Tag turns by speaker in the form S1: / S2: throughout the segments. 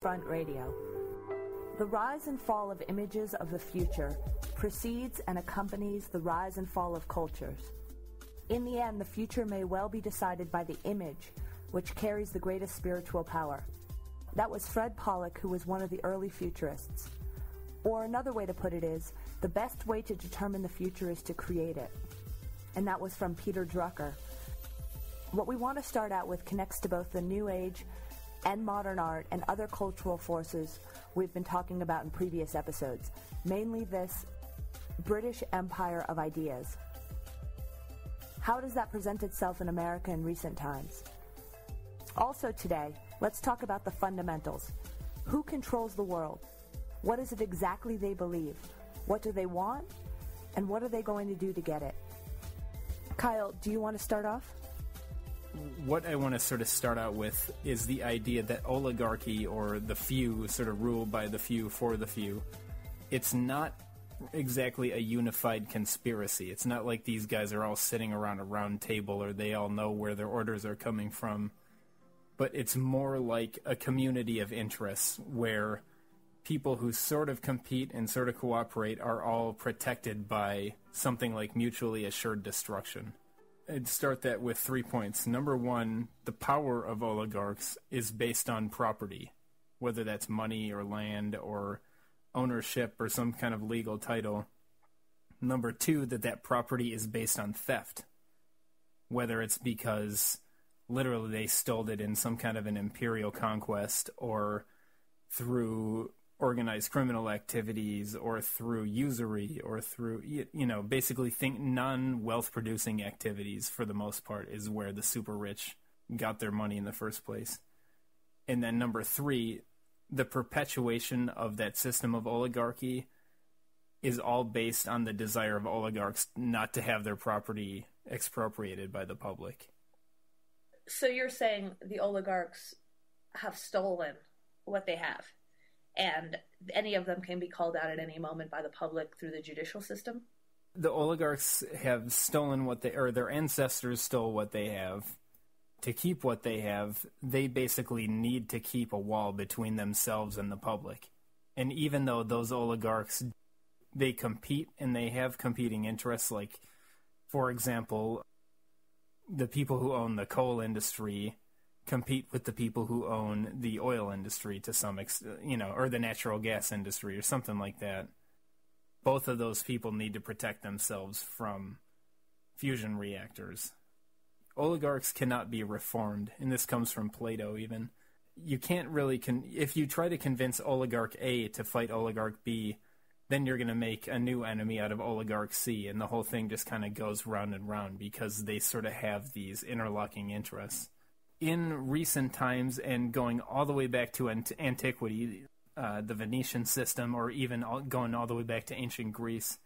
S1: Front Radio. The rise and fall of images of the future precedes and accompanies the rise and fall of cultures. In the end, the future may well be decided by the image, which carries the greatest spiritual power. That was Fred Pollock, who was one of the early futurists. Or another way to put it is, the best way to determine the future is to create it. And that was from Peter Drucker. What we want to start out with connects to both the New Age and modern art and other cultural forces we've been talking about in previous episodes, mainly this British Empire of ideas. How does that present itself in America in recent times? Also today, let's talk about the fundamentals. Who controls the world? What is it exactly they believe? What do they want? And what are they going to do to get it? Kyle, do you want to start off?
S2: What I want to sort of start out with is the idea that oligarchy, or the few, sort of ruled by the few for the few, it's not exactly a unified conspiracy. It's not like these guys are all sitting around a round table or they all know where their orders are coming from. But it's more like a community of interests where people who sort of compete and sort of cooperate are all protected by something like mutually assured destruction. I'd start that with 3 points. Number one, the power of oligarchs is based on property, whether that's money or land or ownership or some kind of legal title. Number two, that property is based on theft, whether it's because literally they stole it in some kind of an imperial conquest or through organized criminal activities or through usury or through, basically non-wealth producing activities for the most part is where the super rich got their money in the first place. And then number three, the perpetuation of that system of oligarchy is all based on the desire of oligarchs not to have their property expropriated by the public.
S3: So you're saying the oligarchs have stolen what they have, and any of them can be called out at any moment by the public through the judicial system?
S2: The oligarchs have stolen their ancestors stole what they have. To keep what they have, they basically need to keep a wall between themselves and the public. And even though those oligarchs, they compete and they have competing interests, like, for example, the people who own the coal industry compete with the people who own the oil industry to some extent, or the natural gas industry or something like that. Both of those people need to protect themselves from fusion reactors. Oligarchs cannot be reformed, and this comes from Plato even. You can't really, if you try to convince oligarch A to fight oligarch B, then you're going to make a new enemy out of oligarch C, and the whole thing just kind of goes round and round because they sort of have these interlocking interests. In recent times, and going all the way back to antiquity, the Venetian system, or even going all the way back to ancient Greece,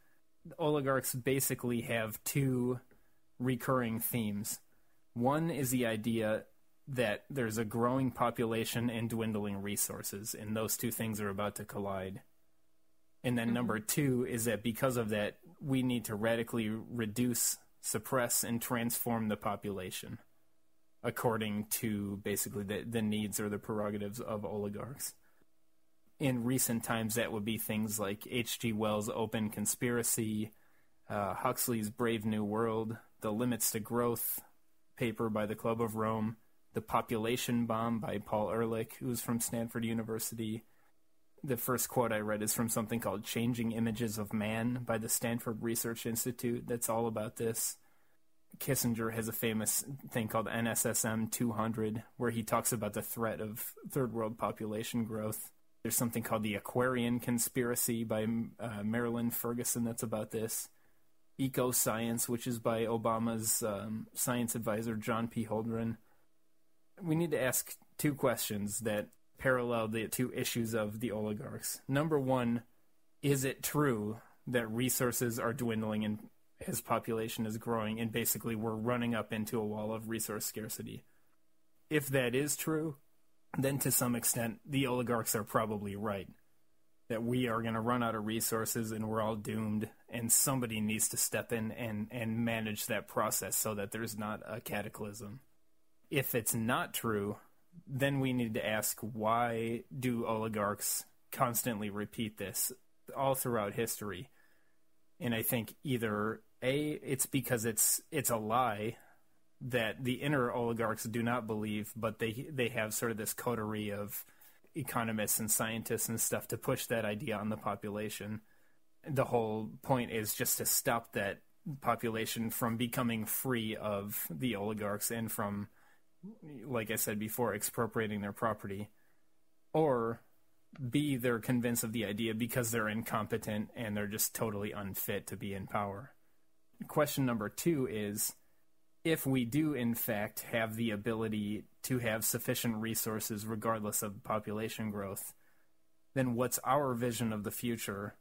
S2: the oligarchs basically have two recurring themes. One is the idea that there's a growing population and dwindling resources, and those two things are about to collide. And then number two is that because of that, we need to radically reduce, suppress, and transform the population according to basically the needs or the prerogatives of oligarchs. In recent times, that would be things like H.G. Wells' Open Conspiracy, Huxley's Brave New World, The Limits to Growth paper by the Club of Rome, The Population Bomb by Paul Ehrlich, who's from Stanford University. The first quote I read is from something called Changing Images of Man by the Stanford Research Institute that's all about this. Kissinger has a famous thing called NSSM 200, where he talks about the threat of third world population growth. There's something called the Aquarian Conspiracy by Marilyn Ferguson that's about this. Eco-Science, which is by Obama's science advisor, John P. Holdren. We need to ask two questions that parallel the two issues of the oligarchs. Number one, is it true that resources are dwindling and as population is growing, and basically we're running up into a wall of resource scarcity? If that is true, then to some extent the oligarchs are probably right. That we are going to run out of resources and we're all doomed, and somebody needs to step in and manage that process so that there's not a cataclysm. If it's not true, then we need to ask, why do oligarchs constantly repeat this all throughout history? And I think either it's because it's a lie that the inner oligarchs do not believe, but they have sort of this coterie of economists and scientists and stuff to push that idea on the population. The whole point is just to stop that population from becoming free of the oligarchs and from, like I said before, expropriating their property. Or B, they're convinced of the idea because they're incompetent and they're just totally unfit to be in power. Question number 2 is, if we do in fact have the ability to have sufficient resources regardless of population growth, then what's our vision of the future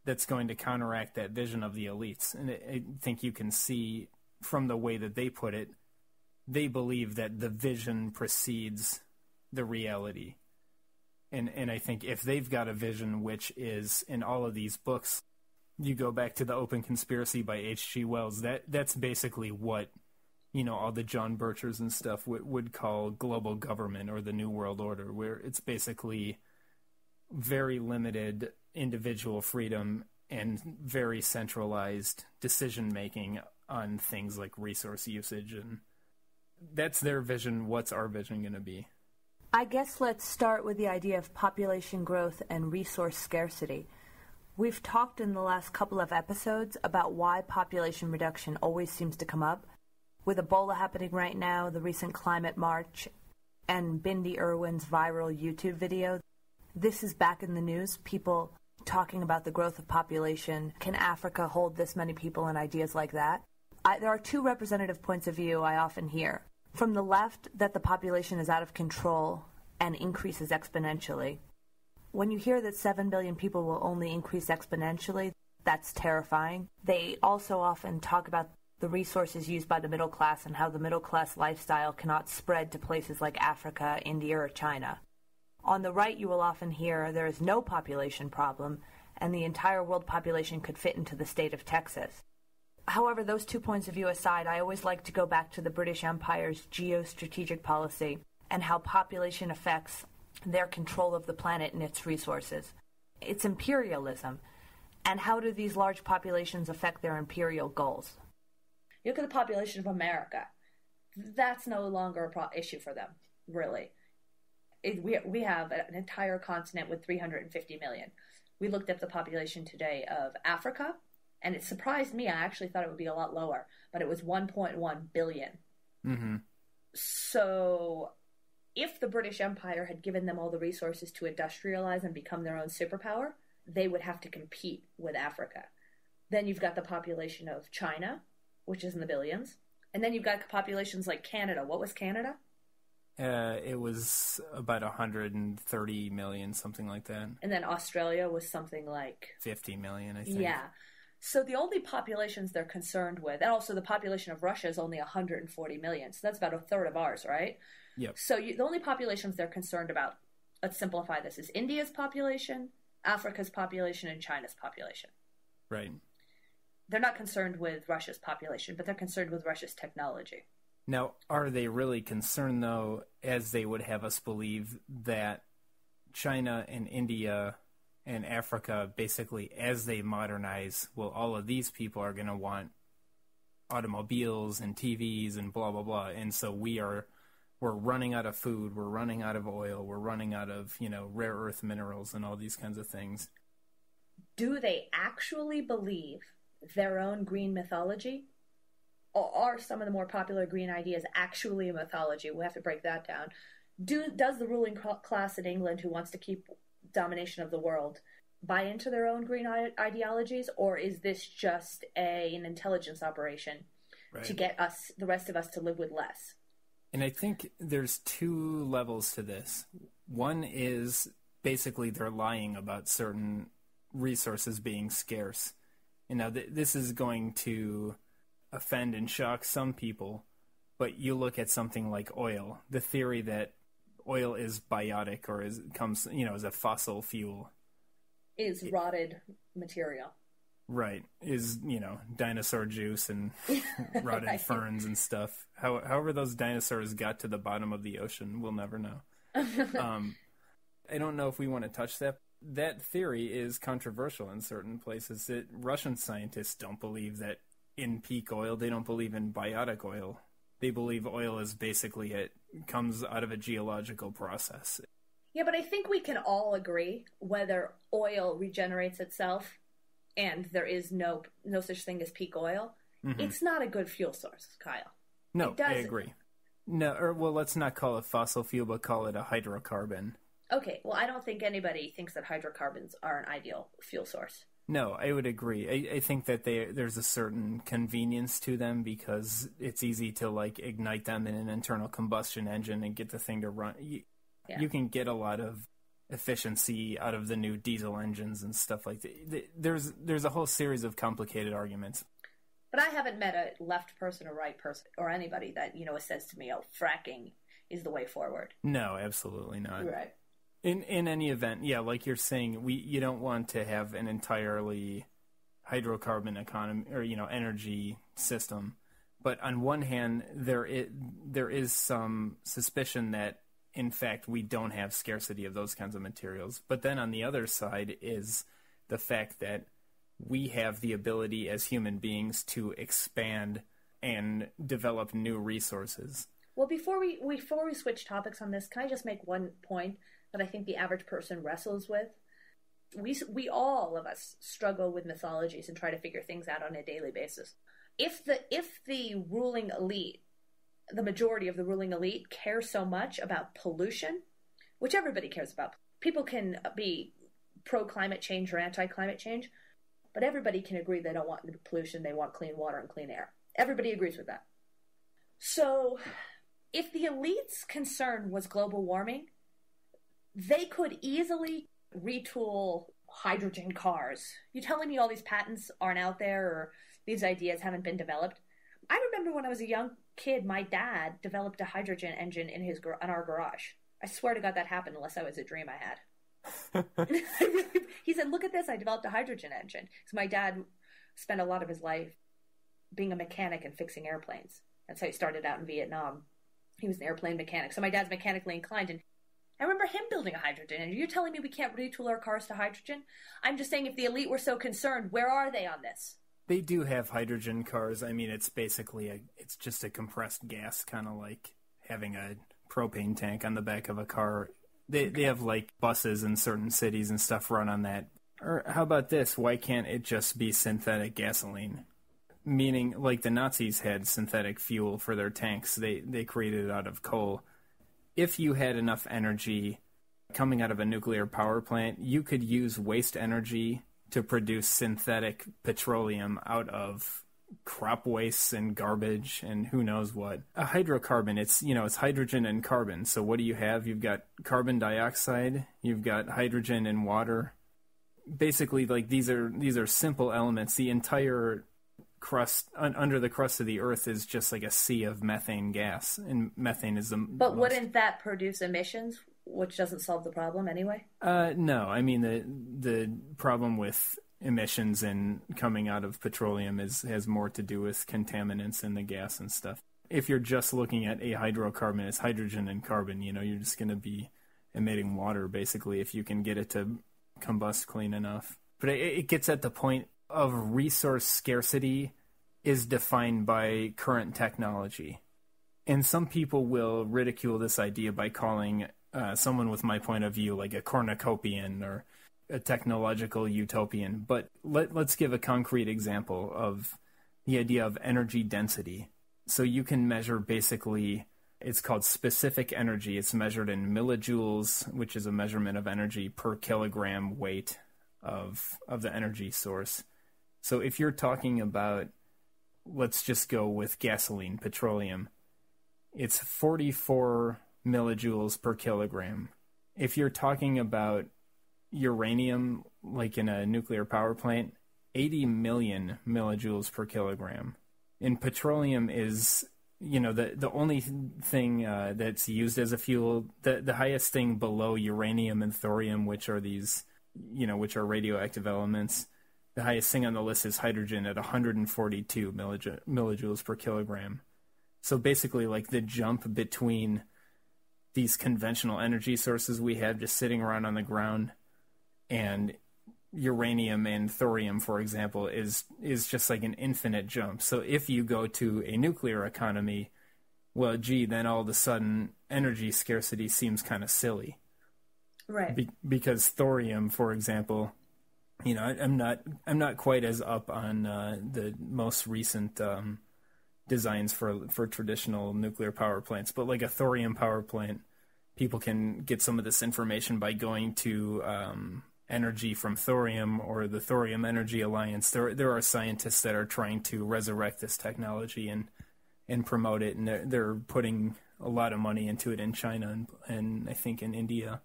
S2: that's going to counteract that vision of the elites? And I think you can see from the way that they put it, they believe that the vision precedes the reality. And I think if they've got a vision, which is in all of these books, you go back to The Open Conspiracy by H.G. Wells, that's basically what, all the John Birchers and stuff would call global government or the New World Order, where it's basically very limited individual freedom and very centralized decision-making on things like resource usage. And that's their vision. What's our vision going to be?
S1: I guess let's start with the idea of population growth and resource scarcity. We've talked in the last couple of episodes about why population reduction always seems to come up. With Ebola happening right now, the recent climate march, and Bindi Irwin's viral YouTube video, this is back in the news. People talking about the growth of population. Can Africa hold this many people, and ideas like that? There are 2 representative points of view I often hear. From the left, that the population is out of control and increases exponentially. When you hear that 7 billion people will only increase exponentially, that's terrifying. They also often talk about the resources used by the middle class and how the middle class lifestyle cannot spread to places like Africa, India, or China. On the right, you will often hear there is no population problem and the entire world population could fit into the state of Texas. However, those 2 points of view aside, I always like to go back to the British Empire's geostrategic policy and how population affects their control of the planet and its resources. It's imperialism. And how do these large populations affect their imperial goals?
S3: You look at the population of America. That's no longer an issue for them, really. We have an entire continent with 350 million. We looked at the population today of Africa, and it surprised me. I actually thought it would be a lot lower, but it was 1.1 billion.
S2: Mm-hmm.
S3: So if the British Empire had given them all the resources to industrialize and become their own superpower, they would have to compete with Africa. Then you've got the population of China, which is in the billions. And then you've got populations like Canada. What was Canada?
S2: It was about 130 million, something like that.
S3: And then Australia was something like
S2: 50 million, I think.
S3: Yeah. So the only populations they're concerned with, and also the population of Russia is only 140 million. So that's about a third of ours, right?
S2: Yep.
S3: So the only populations they're concerned about, let's simplify this, is India's population, Africa's population, and China's population.
S2: Right.
S3: They're not concerned with Russia's population, but they're concerned with Russia's technology.
S2: Now, are they really concerned, though, as they would have us believe, that China and India and Africa, basically, as they modernize, well, all of these people are going to want automobiles and TVs and blah, blah, blah. And so we're running out of food, we're running out of oil, we're running out of, rare earth minerals and all these kinds of things.
S3: Do they actually believe their own green mythology? Or are some of the more popular green ideas actually a mythology? We have to break that down. Does the ruling class in England, who wants to keep domination of the world, buy into their own green ideologies, or is this just an intelligence operation to get us, the rest of us, to live with less?
S2: And I think there's 2 levels to this. One is basically they're lying about certain resources being scarce. And now this is going to offend and shock some people, but you look at something like oil, the theory that oil is biotic or comes as a fossil fuel.
S3: Is rotted material.
S2: Right. Is, dinosaur juice and rotted
S3: Right.
S2: ferns and stuff. However those dinosaurs got to the bottom of the ocean, we'll never know. I don't know if we want to touch that. That theory is controversial in certain places. Russian scientists don't believe that in peak oil. They don't believe in biotic oil. They believe oil is basically it comes out of a geological process.
S3: Yeah, but I think we can all agree whether oil regenerates itself and there is no such thing as peak oil.
S2: Mm-hmm.
S3: It's not a good fuel source, Kyle.
S2: No, I agree. No, let's not call it fossil fuel, but call it a hydrocarbon.
S3: Okay, well, I don't think anybody thinks that hydrocarbons are an ideal fuel source.
S2: No, I would agree. I think that there's a certain convenience to them because it's easy to ignite them in an internal combustion engine and get the thing to run. You can get a lot of efficiency out of the new diesel engines and stuff like that. There's a whole series of complicated arguments.
S3: But I haven't met a left person or right person or anybody that, says to me, oh, fracking is the way forward.
S2: No, absolutely not.
S3: Right.
S2: In any event, yeah, like you're saying, you don't want to have an entirely hydrocarbon economy or energy system. But on one hand, there is some suspicion that in fact we don't have scarcity of those kinds of materials. But then on the other side is the fact that we have the ability as human beings to expand and develop new resources.
S3: Well, before we switch topics on this, can I just make one point that I think the average person wrestles with? We all of us struggle with mythologies and try to figure things out on a daily basis. If the ruling elite, the majority of the ruling elite, care so much about pollution, which everybody cares about, people can be pro-climate change or anti-climate change, but everybody can agree they don't want pollution, they want clean water and clean air. Everybody agrees with that. So if the elite's concern was global warming, they could easily retool hydrogen cars. You telling me all these patents aren't out there or these ideas haven't been developed? I remember when I was a young kid, my dad developed a hydrogen engine in our garage. I swear to God that happened unless that was a dream I had. He said, look at this, I developed a hydrogen engine. So my dad spent a lot of his life being a mechanic and fixing airplanes. That's how he started out in Vietnam. He was an airplane mechanic. So my dad's mechanically inclined, and I remember him building a hydrogen engine. You're telling me we can't retool our cars to hydrogen? I'm just saying if the elite were so concerned, where are they on this?
S2: They do have hydrogen cars. I mean, it's basically it's just a compressed gas, kind of like having a propane tank on the back of a car. They have buses in certain cities and stuff run on that. Or how about this? Why can't it just be synthetic gasoline? Meaning, the Nazis had synthetic fuel for their tanks. They created it out of coal. If you had enough energy coming out of a nuclear power plant, you could use waste energy to produce synthetic petroleum out of crop wastes and garbage and who knows what. A hydrocarbon, it's hydrogen and carbon. So what do you have? You've got carbon dioxide, you've got hydrogen and water. Basically, these are simple elements. The entire crust under the crust of the earth is just like a sea of methane gas, and methane is the
S3: But wouldn't that produce emissions, which doesn't solve the problem anyway?
S2: No, I mean the problem with emissions and coming out of petroleum has more to do with contaminants in the gas and stuff. If you're just looking at a hydrocarbon, it's hydrogen and carbon. You're just going to be emitting water basically if you can get it to combust clean enough. But it gets at the point of resource scarcity is defined by current technology. And some people will ridicule this idea by calling someone with my point of view like a cornucopian or a technological utopian. But let's give a concrete example of the idea of energy density. So you can measure basically, it's called specific energy. It's measured in millijoules, which is a measurement of energy per kilogram weight of the energy source. So if you're talking about, let's just go with gasoline, petroleum, it's 44 millijoules per kilogram. If you're talking about uranium, like in a nuclear power plant, 80 million millijoules per kilogram. And petroleum is, the only thing that's used as a fuel, the highest thing below uranium and thorium, which are these, which are radioactive elements. The highest thing on the list is hydrogen at 142 millijoules per kilogram. So basically, like, the jump between these conventional energy sources we have just sitting around on the ground and uranium and thorium, for example, is just like an infinite jump. So if you go to a nuclear economy, well, gee, then all of a sudden energy scarcity seems kind of silly.
S3: Right.
S2: Because thorium, for example, you know, I'm not quite as up on the most recent designs for traditional nuclear power plants, but like a thorium power plant, people can get some of this information by going to Energy from Thorium or the Thorium Energy Alliance. There are scientists that are trying to resurrect this technology and promote it, and they're putting a lot of money into it in China and I think in India.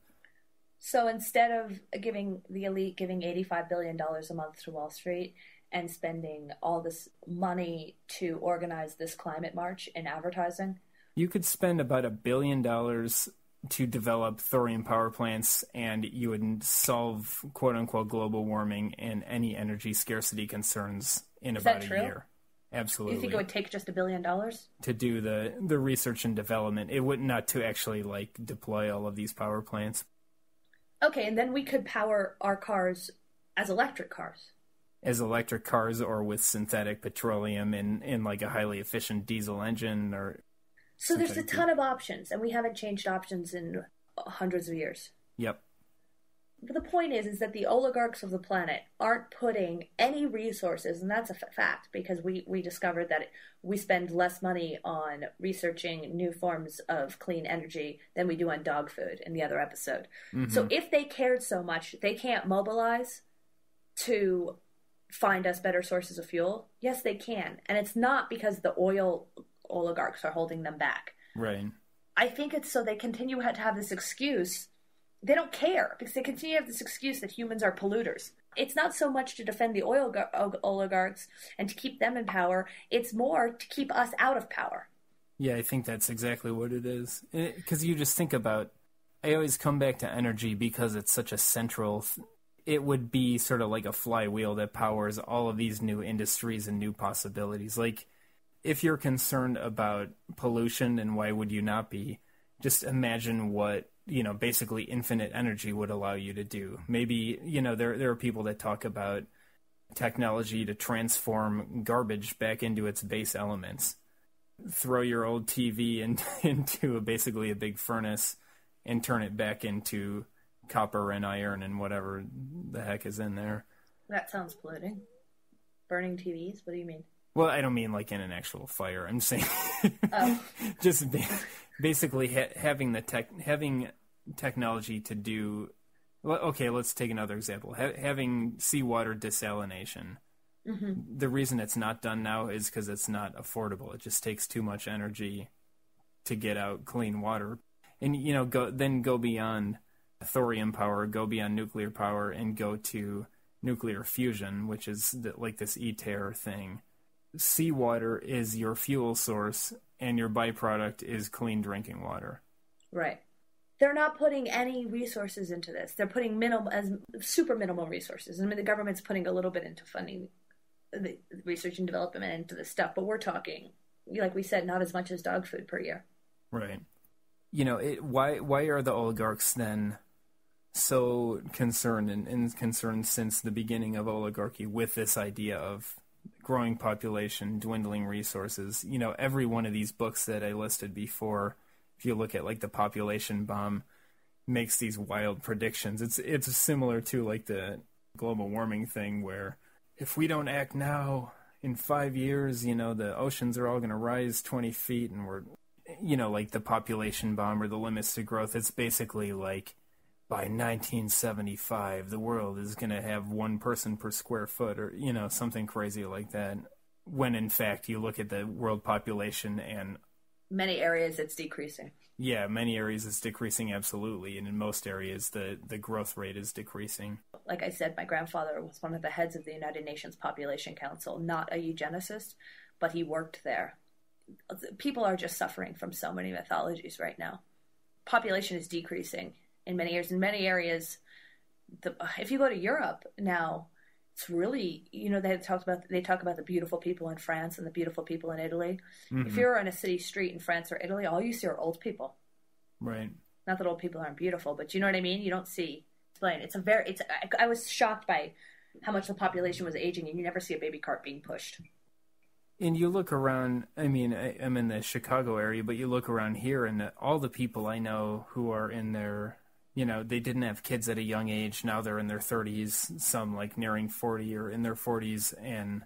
S3: So instead of giving the elite $85 billion a month to Wall Street and spending all this money to organize this climate march in advertising,
S2: you could spend about $1 billion to develop thorium power plants, and you would solve quote-unquote global warming and any energy scarcity concerns in about a year. Absolutely.
S3: You think it would take just $1 billion?
S2: To do the research and development. It would not to actually like deploy all of these power plants.
S3: Okay, and then we could power our cars as electric cars.
S2: As electric cars or with synthetic petroleum in like a highly efficient diesel engine or...
S3: So there's a ton of options, and we haven't changed options in hundreds of years.
S2: Yep.
S3: But the point is that the oligarchs of the planet aren't putting any resources, and that's a fact, because we discovered that we spend less money on researching new forms of clean energy than we do on dog food in the other episode. Mm-hmm. So if they cared so much, they can't mobilize to find us better sources of fuel. Yes, they can. And it's not because the oil oligarchs are holding them back.
S2: Right.
S3: I think it's so they continue to have this excuse. They don't care because they continue to have this excuse that humans are polluters. It's not so much to defend the oil oligarchs and to keep them in power. It's more to keep us out of power.
S2: Yeah, I think that's exactly what it is. Because you just think about, I always come back to energy because it's such a central, it would be sort of like a flywheel that powers all of these new industries and new possibilities. Like, if you're concerned about pollution, and why would you not be, just imagine what, you know, basically infinite energy would allow you to do. Maybe, you know, there are people that talk about technology to transform garbage back into its base elements. Throw your old TV into basically a big furnace and turn it back into copper and iron and whatever the heck is in there.
S3: That sounds polluting. Burning TVs? What do you mean?
S2: Well, I don't mean like in an actual fire. I'm saying just basically having technology to do. Okay, let's take another example. Having seawater desalination. Mm-hmm. The reason it's not done now is because it's not affordable. It just takes too much energy to get out clean water. And, you know, go beyond thorium power, go beyond nuclear power, and go to nuclear fusion, which is like this ITER thing. Seawater is your fuel source, and your byproduct is clean drinking water. Right.
S3: They're not putting any resources into this. They're putting super minimal resources. I mean, the government's putting a little bit into funding the research and development into this stuff, but we're talking, like we said, not as much as dog food per year.
S2: Right. You know, why are the oligarchs then so concerned and concerned since the beginning of oligarchy with this idea of growing population, dwindling resources? You know, every one of these books that I listed before, if you look at like the population bomb, makes these wild predictions. It's similar to like the global warming thing, where if we don't act now, in 5 years, you know, the oceans are all going to rise 20 feet, and we're, you know, like the population bomb or the limits to growth. It's basically like by 1975, the world is going to have 1 person per square foot, or, you know, something crazy like that. When in fact, you look at the world population and
S3: many areas it's decreasing.
S2: Yeah, many areas it's decreasing, absolutely. And in most areas, the growth rate is decreasing.
S3: Like I said, my grandfather was one of the heads of the United Nations Population Council, not a eugenicist, but he worked there. People are just suffering from so many mythologies right now. Population is decreasing in many areas. In many areas, if you go to Europe now, It's really, they talk about the beautiful people in France and the beautiful people in Italy.
S2: Mm-hmm.
S3: If you're on a city street in France or Italy, all you see are old people.
S2: Right.
S3: Not that old people aren't beautiful, but you know what I mean? You don't see. I was shocked by how much the population was aging, and you never see a baby cart being pushed.
S2: And you look around, I mean, I'm in the Chicago area, but you look around here, and all the people I know who are in their, they didn't have kids at a young age. Now they're in their 30s, some like nearing 40 or in their 40s. And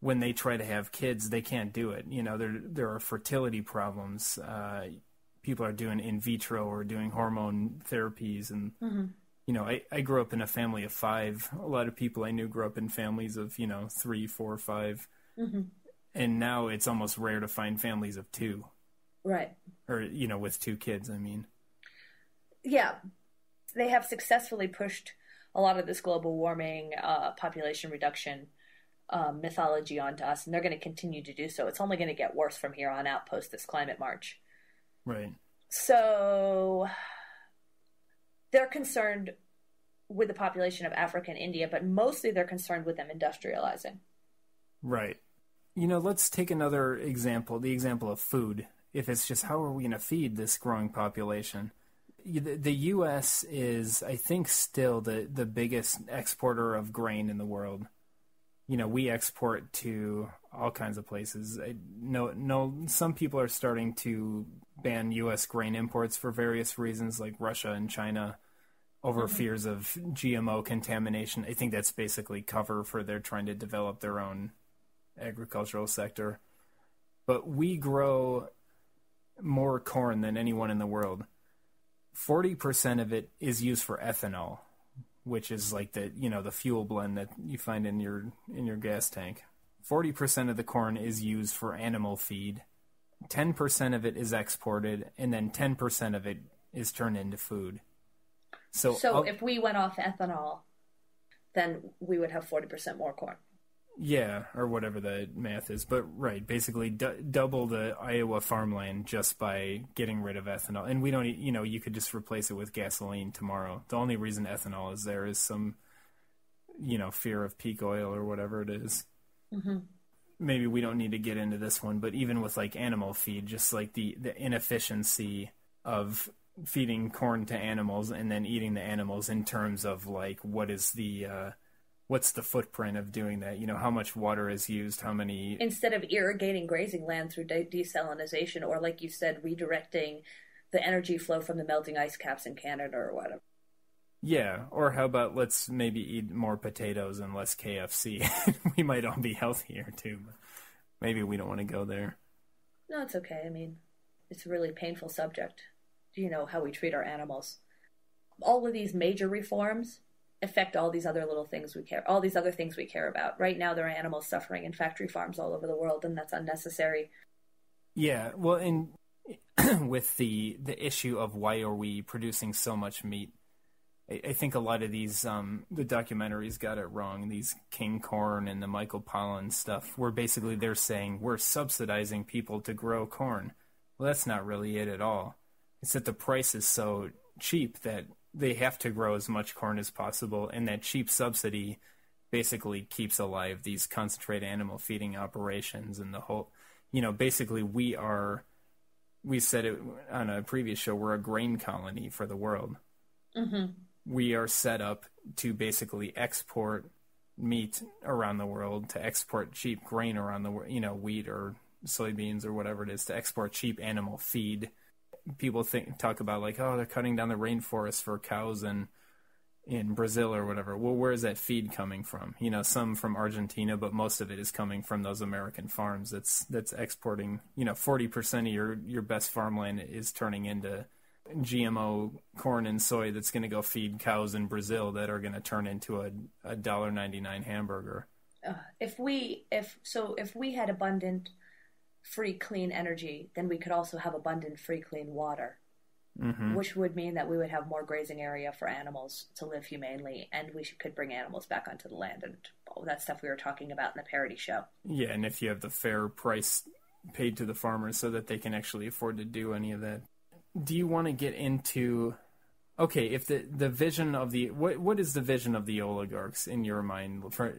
S2: when they try to have kids, they can't do it. There are fertility problems. People are doing in vitro or doing hormone therapies. And, I grew up in a family of 5. A lot of people I knew grew up in families of, 3, 4, 5. Mm-hmm. And now it's almost rare to find families of 2.
S3: Right.
S2: Or, with 2 kids, I mean.
S3: Yeah. They have successfully pushed a lot of this global warming, population reduction mythology onto us, and they're going to continue to do so. It's only going to get worse from here on out post this climate march.
S2: Right.
S3: So they're concerned with the population of Africa and India, but mostly they're concerned with them industrializing.
S2: Right. Let's take another example, the example of food. If it's just how are we going to feed this growing population? The U.S. is, I think, still the biggest exporter of grain in the world. We export to all kinds of places. Some people are starting to ban U.S. grain imports for various reasons, like Russia and China, over fears of GMO contamination. I think that's basically cover for they're trying to develop their own agricultural sector. But we grow more corn than anyone in the world. 40% of it is used for ethanol, which is like the fuel blend that you find in your gas tank. 40% of the corn is used for animal feed. 10% of it is exported, and then 10% of it is turned into food. So
S3: if we went off ethanol, then we would have 40% more corn.
S2: Yeah, or whatever the math is. But right, basically double the Iowa farmland just by getting rid of ethanol. And we don't, you could just replace it with gasoline tomorrow. The only reason ethanol is there is some, fear of peak oil or whatever it is. Mm-hmm. Maybe we don't need to get into this one, but even with like animal feed, just like the inefficiency of feeding corn to animals and then eating the animals in terms of like what's the footprint of doing that? How much water is used, how many... Instead
S3: of irrigating grazing land through desalination or, like you said, redirecting the energy flow from the melting ice caps in Canada or whatever.
S2: Yeah, or how about let's maybe eat more potatoes and less KFC. We might all be healthier too, but maybe we don't want to go there.
S3: No, it's okay. I mean, it's a really painful subject. How we treat our animals. All of these major reforms affect all these other things we care about. Right now, there are animals suffering in factory farms all over the world, and that's unnecessary.
S2: Yeah, well, and with the issue of why are we producing so much meat, I think a lot of these, the documentaries got it wrong, these King Corn and the Michael Pollan stuff, where basically they're saying we're subsidizing people to grow corn. Well, that's not really it at all. It's that the price is so cheap that they have to grow as much corn as possible, and that cheap subsidy basically keeps alive these concentrated animal feeding operations and the whole, basically we said it on a previous show, we're a grain colony for the world. Mm-hmm. We are set up to basically export meat around the world, to export cheap grain around the world, wheat or soybeans or whatever it is, to export cheap animal feed. People talk about like, oh, they're cutting down the rainforest for cows in Brazil or whatever. Well, where is that feed coming from? Some from Argentina, but most of it is coming from those American farms. That's exporting. 40% of your best farmland is turning into GMO corn and soy that's going to go feed cows in Brazil that are going to turn into a $1.99 hamburger.
S3: If we had abundant free clean energy, then we could also have abundant free clean water, which would mean that we would have more grazing area for animals to live humanely, and we could bring animals back onto the land and all that stuff we were talking about in the parody show.
S2: Yeah, and if you have the fair price paid to the farmers so that they can actually afford to do any of that. Do you want to get into okay, if the vision of the what is the vision of the oligarchs in your mind? For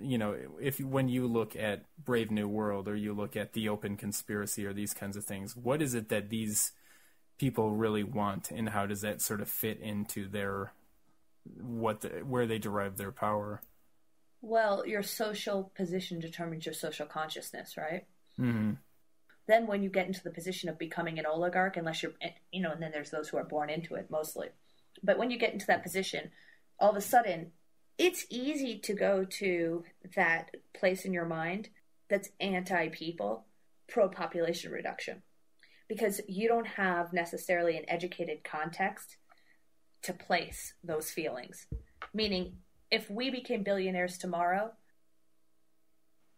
S2: if when you look at Brave New World or you look at the Open Conspiracy or these kinds of things, what is it that these people really want, and how does that sort of fit into their where they derive their power?
S3: Well, your social position determines your social consciousness, right?
S2: Mm-hmm.
S3: Then when you get into the position of becoming an oligarch, unless you're, and then there's those who are born into it mostly. But when you get into that position, all of a sudden, it's easy to go to that place in your mind that's anti-people, pro-population reduction. Because you don't have necessarily an educated context to place those feelings. Meaning, if we became billionaires tomorrow,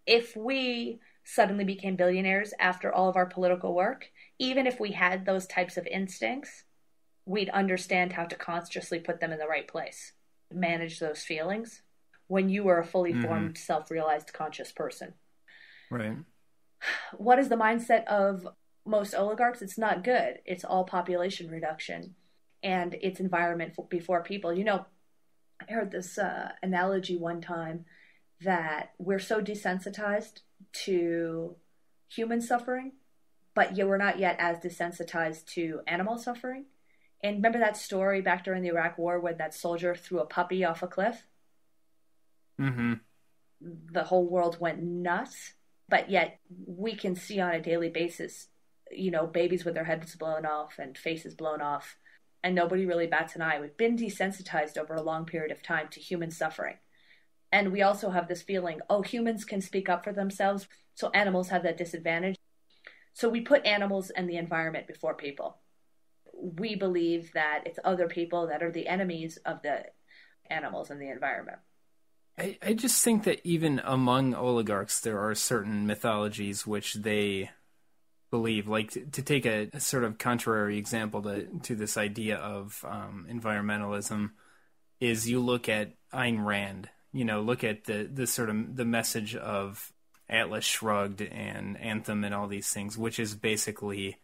S3: if we suddenly became billionaires after all of our political work, even if we had those types of instincts, we'd understand how to consciously put them in the right place, manage those feelings when you were a fully formed, self-realized, conscious person.
S2: Right.
S3: What is the mindset of most oligarchs? It's not good. It's all population reduction, and it's environment before people. I heard this analogy one time that we're so desensitized to human suffering, but we're not yet as desensitized to animal suffering. And remember that story back during the Iraq War when that soldier threw a puppy off a cliff?
S2: Mm-hmm.
S3: The whole world went nuts, but yet we can see on a daily basis, babies with their heads blown off and faces blown off, and nobody really bats an eye. We've been desensitized over a long period of time to human suffering. And we also have this feeling, humans can speak up for themselves, so animals have that disadvantage. So we put animals and the environment before people. We believe that it's other people that are the enemies of the animals and the environment.
S2: I just think that even among oligarchs, there are certain mythologies which they believe. Like, to take a sort of contrary example to this idea of environmentalism, is you look at Ayn Rand. Look at the sort of the message of Atlas Shrugged and Anthem and all these things, which is basically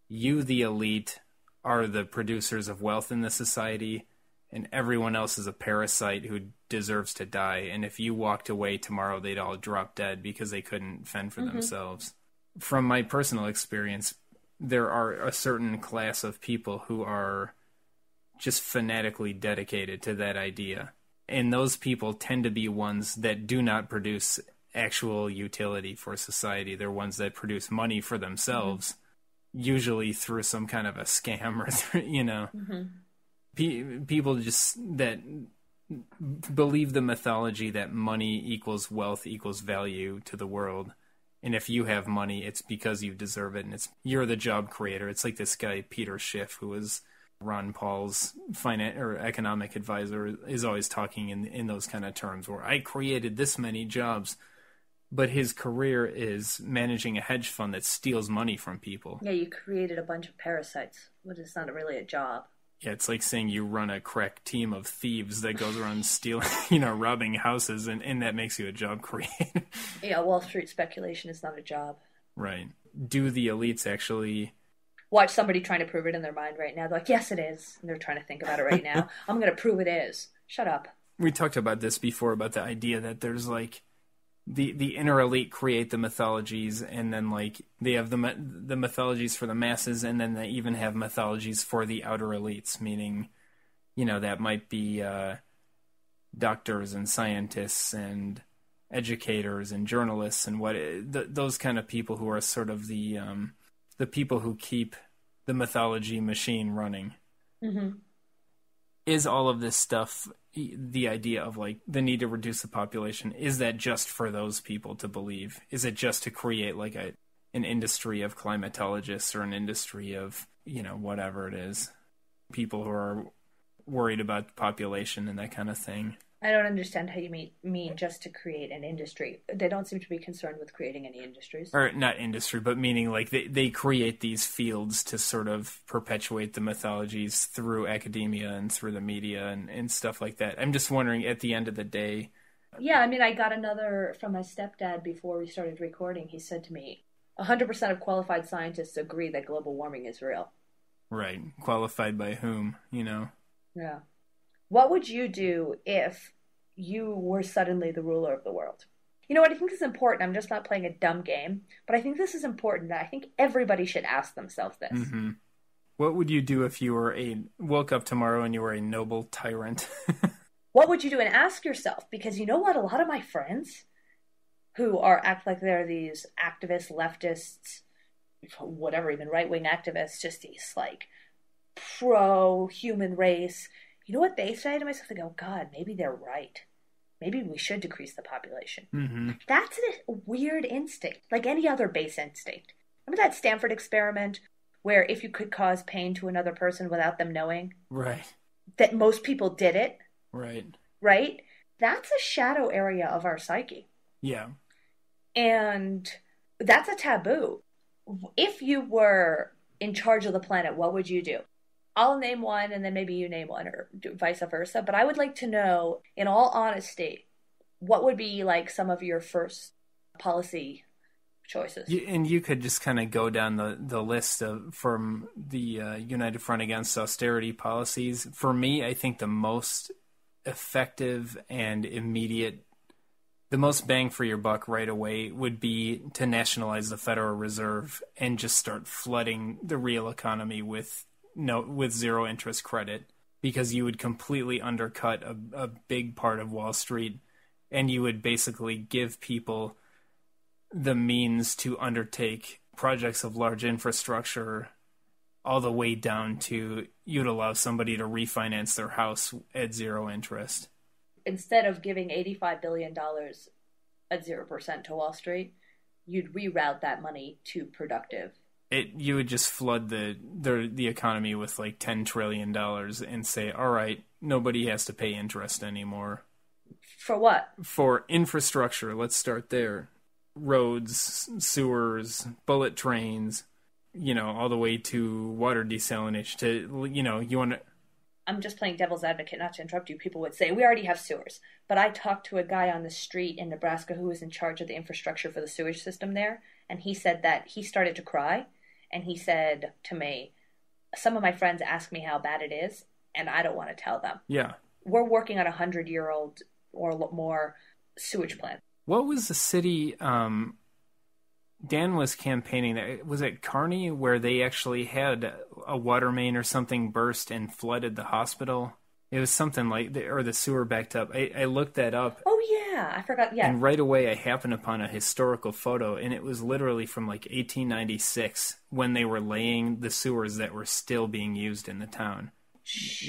S2: you, the elite, are the producers of wealth in the society, and everyone else is a parasite who deserves to die. And if you walked away tomorrow, they'd all drop dead because they couldn't fend for themselves. From my personal experience, there are a certain class of people who are just fanatically dedicated to that idea. And those people tend to be ones that do not produce actual utility for society. They're ones that produce money for themselves, usually through some kind of a scam or, people just that believe the mythology that money equals wealth equals value to the world. And if you have money, it's because you deserve it, and you're the job creator. It's like this guy, Peter Schiff, who was Ron Paul's economic advisor, is always talking in those kind of terms, where I created this many jobs, but his career is managing a hedge fund that steals money from people.
S3: Yeah, you created a bunch of parasites, but it's not really a job.
S2: Yeah, it's like saying you run a crack team of thieves that goes around stealing, robbing houses, and that makes you a job creator.
S3: Yeah, Wall Street speculation is not a job.
S2: Right. Do the elites actually...
S3: Watch somebody trying to prove it in their mind right now. They're like, yes, it is. And they're trying to think about it right now. I'm going to prove it is. Shut up.
S2: We talked about this before, about the idea that there's like the inner elite create the mythologies, and then like they have the mythologies for the masses, and then they even have mythologies for the outer elites, meaning, that might be doctors and scientists and educators and journalists and those kind of people who are sort of the people who keep the mythology machine running.
S3: Mm-hmm.
S2: Is all of this stuff, the idea of like the need to reduce the population, is that just for those people to believe? Is it just to create like an industry of climatologists or an industry of, whatever it is, people who are worried about population and that kind of thing?
S3: I don't understand how you mean just to create an industry. They don't seem to be concerned with creating any industries.
S2: Or not industry, but meaning like they create these fields to sort of perpetuate the mythologies through academia and through the media and stuff like that. I'm just wondering, at the end of the day...
S3: Yeah, I got another from my stepdad before we started recording. He said to me, 100% of qualified scientists agree that global warming is real.
S2: Right. Qualified by whom,
S3: Yeah. What would you do if you were suddenly the ruler of the world? You know what? I think this is important. I'm just not playing a dumb game, but I think this is important. I think everybody should ask themselves this.
S2: Mm-hmm. What would you do if you woke up tomorrow and you were a noble tyrant?
S3: What would you do? And ask yourself, because you know what? A lot of my friends who act like they're these activists, leftists, whatever, even right-wing activists, just these like pro-human race. You know what they say to myself? They go, God, maybe they're right. Maybe we should decrease the population.
S2: Mm-hmm.
S3: That's a weird instinct, like any other base instinct. Remember that Stanford experiment where if you could cause pain to another person without them knowing?
S2: Right.
S3: That most people did it?
S2: Right.
S3: Right? That's a shadow area of our psyche.
S2: Yeah.
S3: And that's a taboo. If you were in charge of the planet, what would you do? I'll name one and then maybe you name one or vice versa. But I would like to know, in all honesty, what would be like some of your first policy choices?
S2: And you could just kind of go down the list from the United Front Against Austerity policies. For me, I think the most effective and immediate, the most bang for your buck right away would be to nationalize the Federal Reserve and just start flooding the real economy with zero interest credit, because you would completely undercut a big part of Wall Street, and you would basically give people the means to undertake projects of large infrastructure all the way down to you'd allow somebody to refinance their house at zero interest.
S3: Instead of giving $85 billion at 0% to Wall Street, you'd reroute that money to productive.
S2: You would just flood the economy with like $10 trillion and say, all right, nobody has to pay interest anymore.
S3: For what?
S2: For infrastructure. Let's start there. Roads, sewers, bullet trains, all the way to water desalination. You want to...
S3: I'm just playing devil's advocate, not to interrupt you. People would say, we already have sewers. But I talked to a guy on the street in Nebraska who was in charge of the infrastructure for the sewage system there, and he said that he started to cry. And he said to me, some of my friends ask me how bad it is, and I don't want to tell them.
S2: Yeah.
S3: We're working on a 100-year-old or more sewage plant.
S2: What was the city Dan was campaigning? Was it Kearney, where they actually had a water main or something burst and flooded the hospital? It was something like, or the sewer backed up. I looked that up.
S3: Oh, yeah. I forgot. Yeah.
S2: And right away I happened upon a historical photo, and it was literally from like 1896 when they were laying the sewers that were still being used in the town.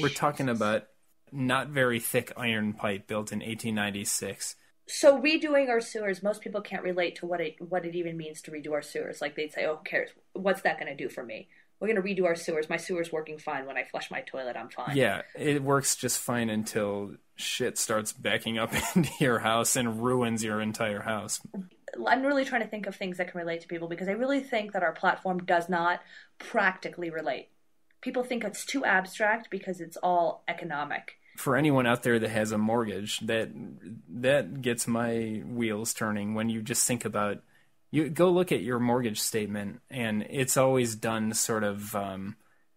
S2: We're talking about not very thick iron pipe built in 1896.
S3: So redoing our sewers, most people can't relate to what it even means to redo our sewers. Like they'd say, oh, who cares? What's that going to do for me? We're going to redo our sewers. My sewer's working fine. When I flush my toilet, I'm fine.
S2: Yeah, it works just fine until shit starts backing up into your house and ruins your entire house.
S3: I'm really trying to think of things that can relate to people, because I really think that our platform does not practically relate. People think it's too abstract because it's all economic.
S2: For anyone out there that has a mortgage, that gets my wheels turning when you just think about, you go look at your mortgage statement, and it's always done sort of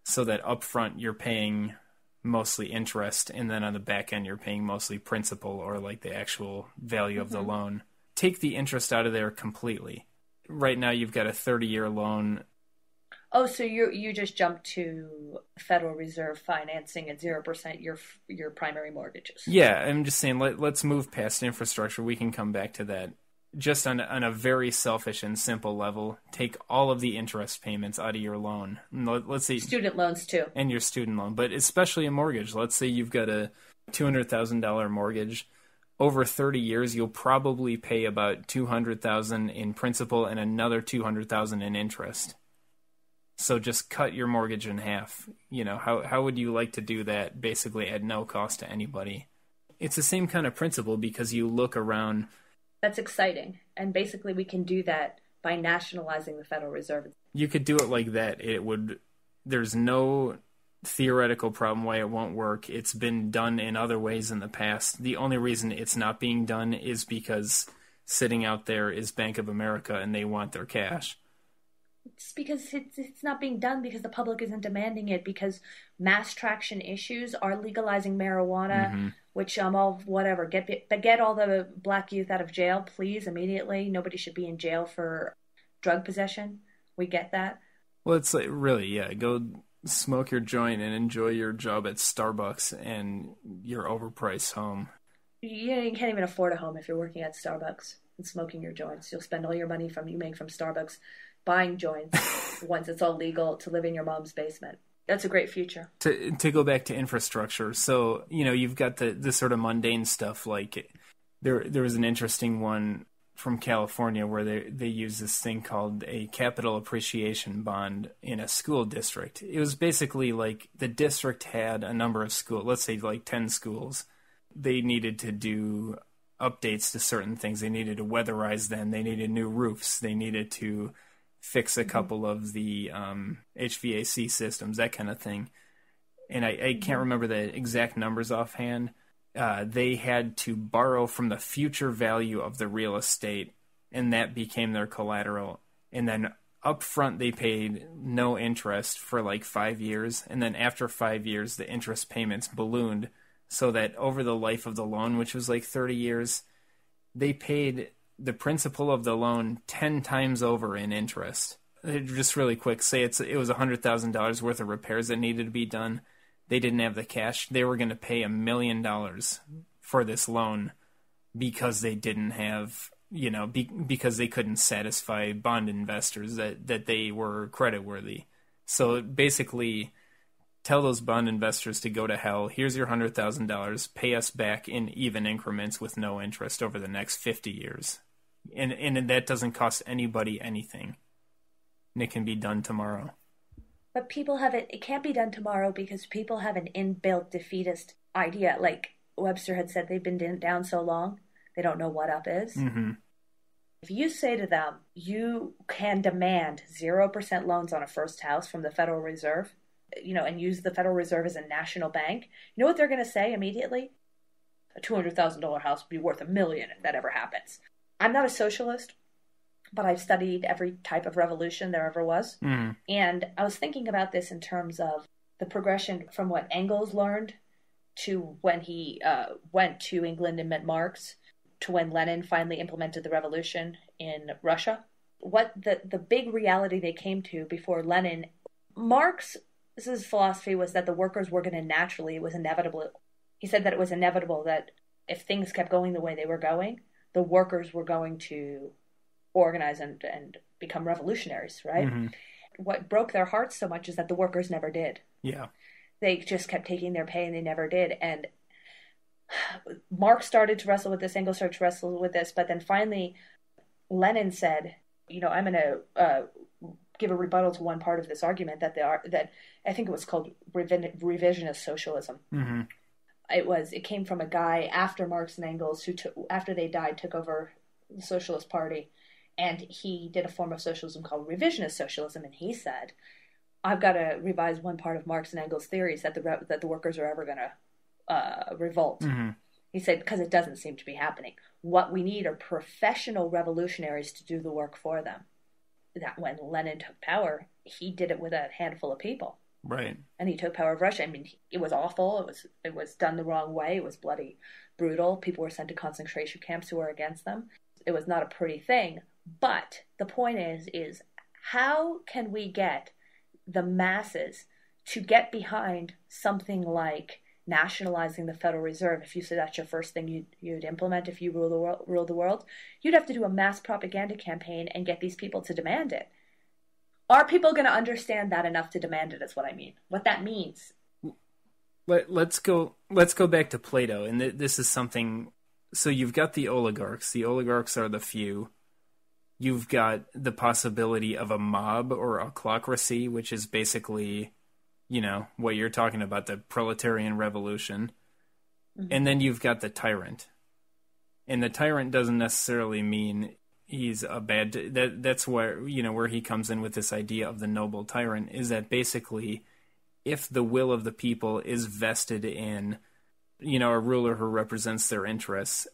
S2: so that up front you're paying mostly interest, and then on the back end you're paying mostly principal, or like the actual value of the loan. Take the interest out of there completely. Right now you've got a 30-year loan.
S3: Oh, so you just jumped to Federal Reserve financing at 0% your primary mortgages.
S2: Yeah, I'm just saying let's move past infrastructure. We can come back to that. Just on a very selfish and simple level, take all of the interest payments out of your loan. Let's say
S3: student loans too, and
S2: your student loan, but especially a mortgage. Let's say you've got a $200,000 mortgage. Over 30 years, you'll probably pay about $200,000 in principal and another $200,000 in interest. So just cut your mortgage in half. How would you like to do that? Basically, at no cost to anybody. It's the same kind of principle, because you look around.
S3: That's exciting. And basically we can do that by nationalizing the Federal Reserve.
S2: You could do it like that. There's no theoretical problem why it won't work. It's been done in other ways in the past. The only reason it's not being done is because sitting out there is Bank of America and they want their cash.
S3: It's because it's not being done because the public isn't demanding it, because mass traction issues are legalizing marijuana,
S2: Mm-hmm.
S3: which all whatever, get all the black youth out of jail, please, immediately. Nobody should be in jail for drug possession. We get that.
S2: Well, it's like, really, yeah, go smoke your joint and enjoy your job at Starbucks and your overpriced home.
S3: You can't even afford a home if you're working at Starbucks and smoking your joints. You'll spend all your money you make from Starbucks buying joints once it's all legal to live in your mom's basement. That's a great future.
S2: To go back to infrastructure, so, you've got the sort of mundane stuff, like there was an interesting one from California where they use this thing called a capital appreciation bond in a school district. It was basically like the district had a number of schools, let's say like 10 schools. They needed to do updates to certain things. They needed to weatherize them. They needed new roofs. They needed to fix a couple of the HVAC systems, that kind of thing. And I can't remember the exact numbers offhand. They had to borrow from the future value of the real estate, and that became their collateral. And then up front, they paid no interest for like 5 years. And then after 5 years, the interest payments ballooned, so that over the life of the loan, which was like 30 years, they paid the principal of the loan 10 times over in interest. Just really quick, say it was $100,000 worth of repairs that needed to be done. They didn't have the cash. They were going to pay $1 million for this loan because they didn't have, because they couldn't satisfy bond investors that they were creditworthy. So basically, tell those bond investors to go to hell. Here's your $100,000. Pay us back in even increments with no interest over the next 50 years. And that doesn't cost anybody anything. And it can be done tomorrow.
S3: But people have it can't be done tomorrow because people have an inbuilt defeatist idea. Like Webster had said, they've been down so long, they don't know what up is.
S2: Mm-hmm.
S3: If you say to them, you can demand 0% loans on a first house from the Federal Reserve, and use the Federal Reserve as a national bank, you know what they're going to say immediately? A $200,000 house would be worth $1 million if that ever happens. I'm not a socialist, but I've studied every type of revolution there ever was.
S2: Mm-hmm.
S3: And I was thinking about this in terms of the progression from what Engels learned to when he went to England and met Marx, to when Lenin finally implemented the revolution in Russia. What the big reality they came to before Lenin, Marx's philosophy was that the workers were going to naturally, it was inevitable. He said that it was inevitable that if things kept going the way they were going, the workers were going to organize and become revolutionaries, right?
S2: Mm-hmm.
S3: What broke their hearts so much is that the workers never did.
S2: Yeah.
S3: They just kept taking their pay and they never did. And Marx started to wrestle with this, Engels started to wrestle with this, but then finally Lenin said, I'm going to give a rebuttal to one part of this argument that I think it was called revisionist socialism.
S2: Mm-hmm.
S3: It came from a guy after Marx and Engels who after they died took over the Socialist Party, and he did a form of socialism called revisionist socialism, and he said, I've got to revise one part of Marx and Engels' theories that the workers are ever going to revolt.
S2: Mm-hmm.
S3: He said, because it doesn't seem to be happening. What we need are professional revolutionaries to do the work for them. That when Lenin took power, he did it with a handful of people.
S2: Right.
S3: And he took power of Russia. I mean, it was awful. It was done the wrong way. It was bloody, brutal. People were sent to concentration camps who were against them. It was not a pretty thing. But the point is how can we get the masses to get behind something like nationalizing the Federal Reserve? If you say that's your first thing you'd implement if you rule the world, you'd have to do a mass propaganda campaign and get these people to demand it. Are people going to understand that enough to demand it is what I mean. What that means.
S2: Let's go back to Plato, and this is something. So you've got the oligarchs. The oligarchs are the few. You've got the possibility of a mob or autocracy, which is basically, what you're talking about, the proletarian revolution. Mm-hmm. And then you've got the tyrant. And the tyrant doesn't necessarily mean he's a bad... That's where, where he comes in with this idea of the noble tyrant, is that basically if the will of the people is vested in, a ruler who represents their interests,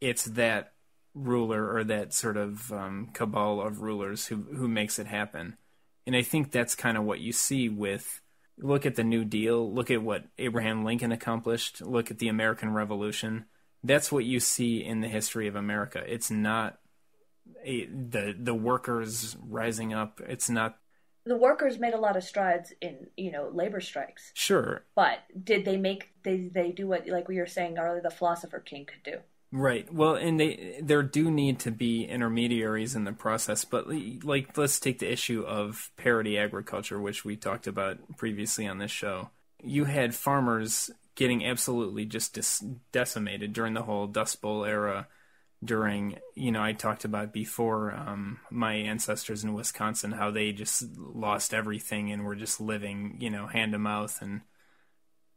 S2: it's that ruler or that sort of cabal of rulers who makes it happen. And I think that's kind of what you see with, look at the New Deal, look at what Abraham Lincoln accomplished, look at the American Revolution. That's what you see in the history of America. It's not the workers rising up. It's not.
S3: The workers made a lot of strides in, labor strikes.
S2: Sure.
S3: But did they do what, like we were saying earlier, the philosopher king could do?
S2: Right. Well, and there do need to be intermediaries in the process, but like let's take the issue of parity agriculture, which we talked about previously on this show. You had farmers getting absolutely just decimated during the whole Dust Bowl era. During, I talked about before, my ancestors in Wisconsin, how they just lost everything and were just living, hand to mouth, and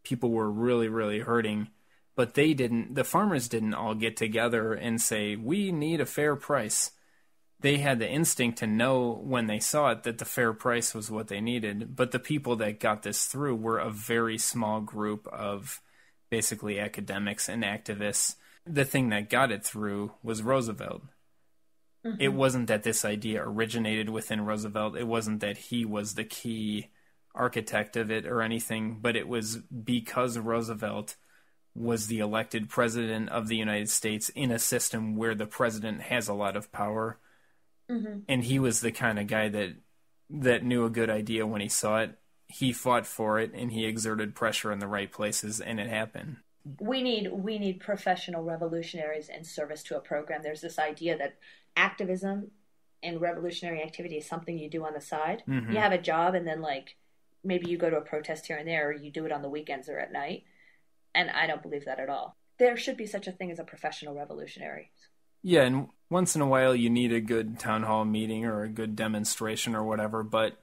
S2: people were really, really hurting. But the farmers didn't all get together and say, we need a fair price. They had the instinct to know when they saw it that the fair price was what they needed. But the people that got this through were a very small group of basically academics and activists. The thing that got it through was Roosevelt. Mm-hmm. It wasn't that this idea originated within Roosevelt. It wasn't that he was the key architect of it or anything, but it was because Roosevelt was the elected president of the United States in a system where the president has a lot of power. Mm-hmm. And he was the kind of guy that knew a good idea when he saw it. He fought for it, and he exerted pressure in the right places, and it happened.
S3: We need professional revolutionaries in service to a program. There's this idea that activism and revolutionary activity is something you do on the side. Mm-hmm. You have a job, and then maybe you go to a protest here and there, or you do it on the weekends or at night. And I don't believe that at all. There should be such a thing as a professional revolutionary.
S2: Yeah, and once in a while you need a good town hall meeting or a good demonstration or whatever, but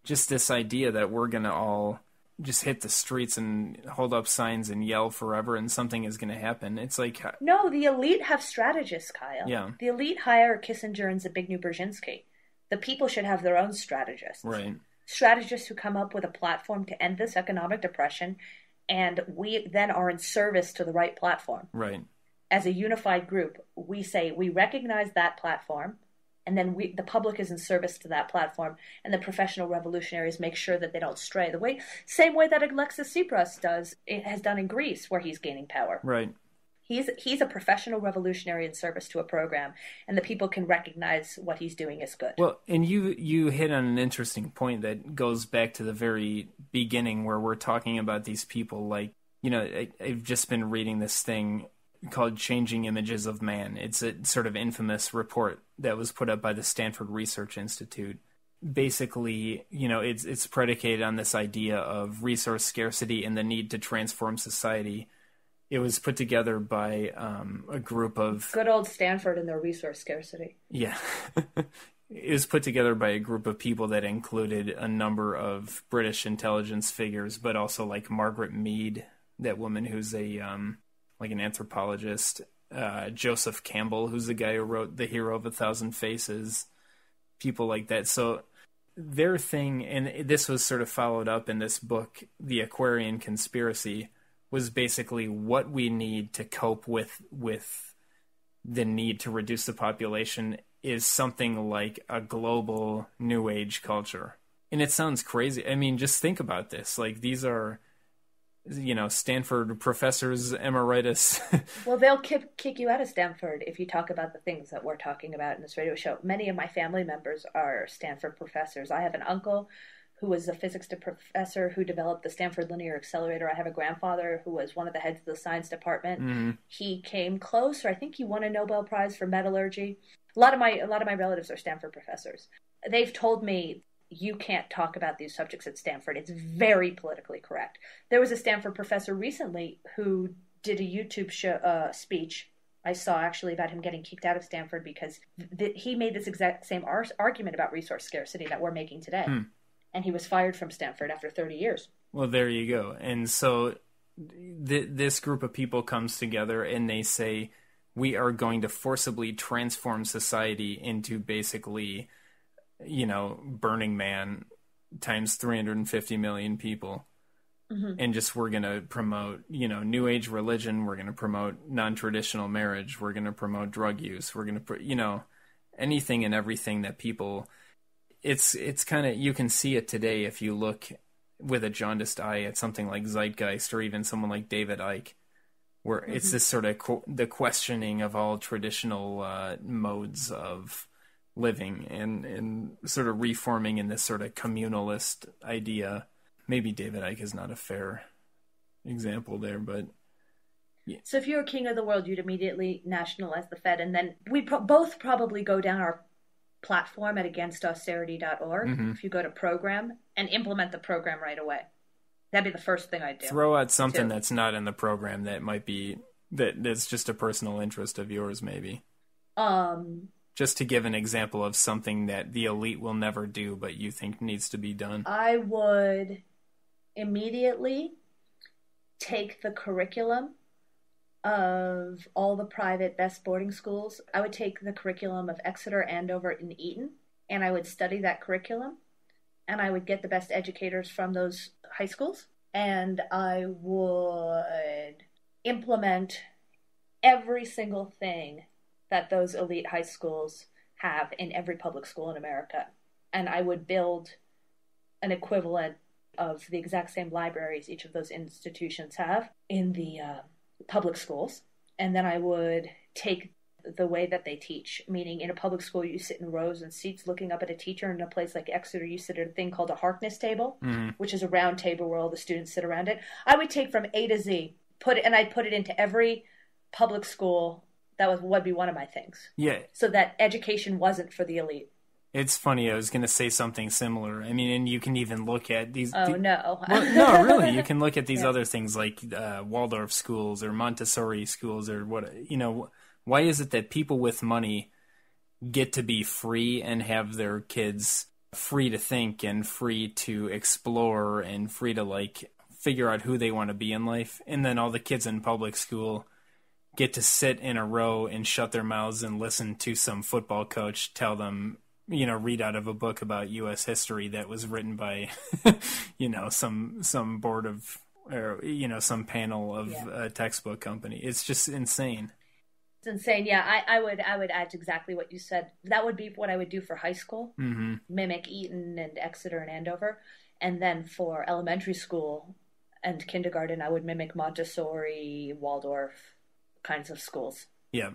S2: just this idea that we're going to all just hit the streets and hold up signs and yell forever and something is going to happen. It's like...
S3: No, the elite have strategists, Kyle.
S2: Yeah.
S3: The elite hire Kissinger and Zbigniew Brzezinski. The people should have their own strategists.
S2: Right.
S3: Strategists who come up with a platform to end this economic depression, and we then are in service to the right platform.
S2: Right.
S3: As a unified group, we say we recognize that platform, and then the public is in service to that platform, and the professional revolutionaries make sure that they don't stray. Same way that Alexis Tsipras has done in Greece, where he's gaining power.
S2: Right.
S3: He's a professional revolutionary in service to a program, and the people can recognize what he's doing is good.
S2: Well, and you hit on an interesting point that goes back to the very beginning, where we're talking about these people. I've just been reading this thing called Changing Images of Man. It's a sort of infamous report that was put up by the Stanford Research Institute. Basically, it's predicated on this idea of resource scarcity and the need to transform society. It was put together by a group of...
S3: Good old Stanford and their resource scarcity.
S2: Yeah. It was put together by a group of people that included a number of British intelligence figures, but also like Margaret Mead, that woman who's an anthropologist, Joseph Campbell, who's the guy who wrote The Hero of a Thousand Faces, people like that. So their thing, and this was sort of followed up in this book, The Aquarian Conspiracy, was basically what we need to cope with the need to reduce the population is something like a global New Age culture. And it sounds crazy. I mean, just think about this. These are... Stanford professors emeritus.
S3: Well, they'll kick you out of Stanford if you talk about the things that we're talking about in this radio show. Many of my family members are Stanford professors. I have an uncle who was a physics professor who developed the Stanford Linear Accelerator. I have a grandfather who was one of the heads of the science department. Mm-hmm. He came close, or I think he won a Nobel Prize for metallurgy. A lot of my relatives are Stanford professors. They've told me, you can't talk about these subjects at Stanford. It's very politically correct. There was a Stanford professor recently who did a YouTube speech I saw actually about him getting kicked out of Stanford because he made this exact same argument about resource scarcity that we're making today. And he was fired from Stanford after 30 years.
S2: Well, there you go. And so this group of people comes together and they say, we are going to forcibly transform society into basically... Burning Man times 350 million people. Mm-hmm. And we're going to promote, New Age religion. We're going to promote non-traditional marriage. We're going to promote drug use. We're going to, anything and everything that people, it's kind of, you can see it today if you look with a jaundiced eye at something like Zeitgeist or even someone like David Icke, where it's this sort of the questioning of all traditional modes of living and sort of reforming in this sort of communalist idea. Maybe David Icke is not a fair example there, but... Yeah.
S3: So if you were king of the world, you'd immediately nationalize the Fed, and then we'd both probably go down our platform at againstausterity.org, if you go to program, and implement the program right away. That'd be the first thing I'd do.
S2: Throw out something that's not in the program that might be, that's just a personal interest of yours, maybe. Just to give an example of something that the elite will never do, but you think needs to be done.
S3: I would immediately take the curriculum of all the private best boarding schools. I would take the curriculum of Exeter, Andover, and Eton, and I would study that curriculum, and I would get the best educators from those high schools, and I would implement every single thing that those elite high schools have in every public school in America. And I would build an equivalent of the exact same libraries each of those institutions have in the public schools. And then I would take the way that they teach, meaning in a public school you sit in rows and seats looking up at a teacher. In a place like Exeter you sit at a thing called a Harkness table, which is a round table where all the students sit around it. I would take from A to Z, I'd put it into every public school. That would be one of my things. Yeah. So that education wasn't for the elite.
S2: It's funny. I was going to say something similar. I mean, and you can even look at these...
S3: Oh, no.
S2: Well, no, really. You can look at these other things like Waldorf schools or Montessori schools or what, why is it that people with money get to be free and have their kids free to think and free to explore and free to, figure out who they want to be in life? And then all the kids in public school get to sit in a row and shut their mouths and listen to some football coach tell them, read out of a book about U.S. history that was written by, some board of, or, some panel of a textbook company. It's just insane.
S3: It's insane. Yeah, I would add exactly what you said. That would be what I would do for high school, mimic Eton and Exeter and Andover. And then for elementary school and kindergarten, I would mimic Montessori, Waldorf kinds of schools. Yeah.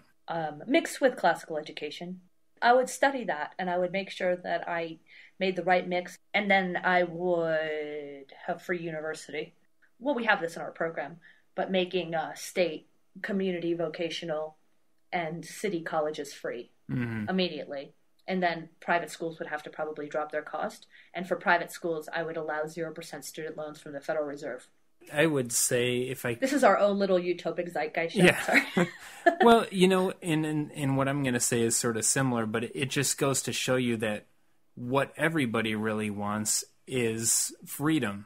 S3: Mixed with classical education. I would study that, and I would make sure that I made the right mix, and then I would have free university. Well, we have this in our program, but making state, community, vocational, and city colleges free immediately. And then private schools would have to probably drop their cost. And for private schools, I would allow 0% student loans from the Federal Reserve.
S2: I would say if I...
S3: This is our own little utopic zeitgeist show. Yeah. Sorry.
S2: Well, and what I'm going to say is sort of similar, but it just goes to show you that what everybody really wants is freedom.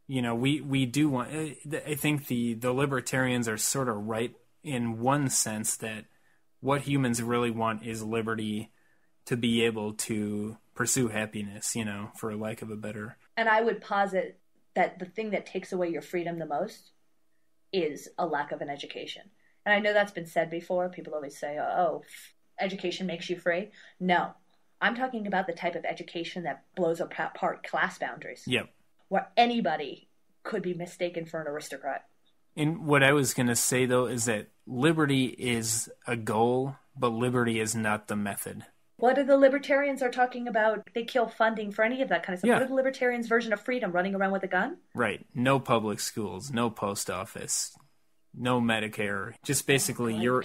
S2: We do want... I think the libertarians are sort of right in one sense that what humans really want is liberty to be able to pursue happiness, for lack of a better...
S3: And I would posit that the thing that takes away your freedom the most is a lack of an education. And I know that's been said before. People always say, education makes you free. No. I'm talking about the type of education that blows apart class boundaries. Yep. Where anybody could be mistaken for an aristocrat.
S2: And what I was going to say, though, is that liberty is a goal, but liberty is not the method.
S3: What are the libertarians are talking about? They kill funding for any of that kind of stuff. Yeah. What are the libertarians' version of freedom? Running around with a gun?
S2: Right. No public schools, no post office, no Medicare. Just basically you're